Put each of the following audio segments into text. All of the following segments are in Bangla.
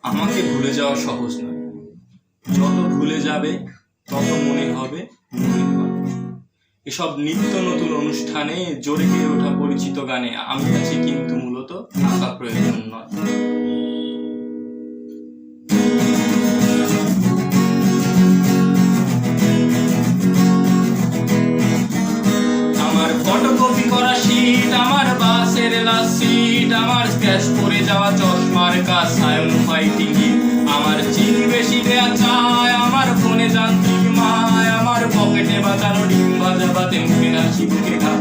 আমাকে ভুলে যাওয়া সহজ নয়, যত ভুলে যাবে তত মনে হবে মনের মানুষ। এসব নিত্য নতুন অনুষ্ঠানে জোরে গেয়ে ওঠা পরিচিত গানে আমি আছি, কিন্তু মূলত থাকা প্রয়োজন নয়। আমার ফটোকপি করা শীট, আমার বাসের লাস্ট সিট, আমার স্ক্র্যাচ পড়ে যাওয়া চশমার কাজ, সায়ন ফাইটিং গিট, আমার চিনি বেশি দেয়া চায়, আমার ফোনে যান্ত্রিক মায়, আমার পকেটে বাঁচানো ডিম ভাজা বাতে মুখে হাসি বুকে খা,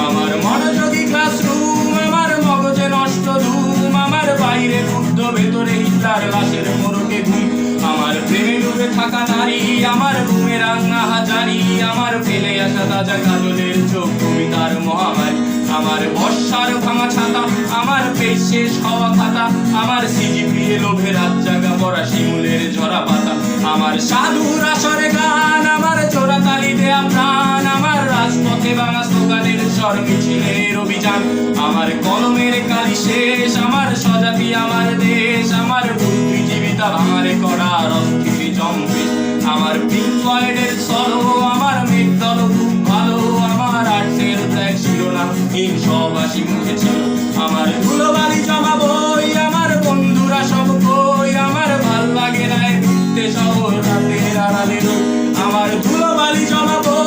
আমার মনোযোগী ক্লাসরুম, আমার মগজে নষ্ট ধুম, আমার বাইরে বুদ্ধ ভেতরে হিটলার লাশের মোড়কে ঘুম, আমার প্রেমে ডুবে থাকা নারী, আমার ঘুমের রাঙা হাজারি, আমার ফেলে আসা তাজা কাজলের চোখ কবিতার মহামারী, আমার বর্ষার ভাঙা ছাতা, আমার পেজ শেষ হওয়া খাতা, আমার সিজিপিএ লোভে রাত জাগা পড়া শিমুলের ঝরা পাতা, আমার সাধুর আসরে গান, আমার চোরা তালি দেয়া প্রাণ, আমার রাজপথে ভাঙা স্লোগানের স্বর মিছিলের অভিযান, আমার কলমের কালি শেষ, আমার স্বজাতি আমার দেশ, আমার বুদ্ধিজীবিতা ভাঙারে করার অস্থির জম্পেশ, আমার পিঙ্ক ফ্লয়েডের সলো, আমার মেঘদল খুব ভালো, আমার আর্টসের ব্ল্যাক শিরোনাম সব হাসি মুখে ছিল, আমার ধুলোবালি জমা বই, আমার বন্ধুরা সব কই, আমার ভাল লাগে না ঘুরতে শহর রাতের আড়ালে, আমার ধুলোবালি জমা বই।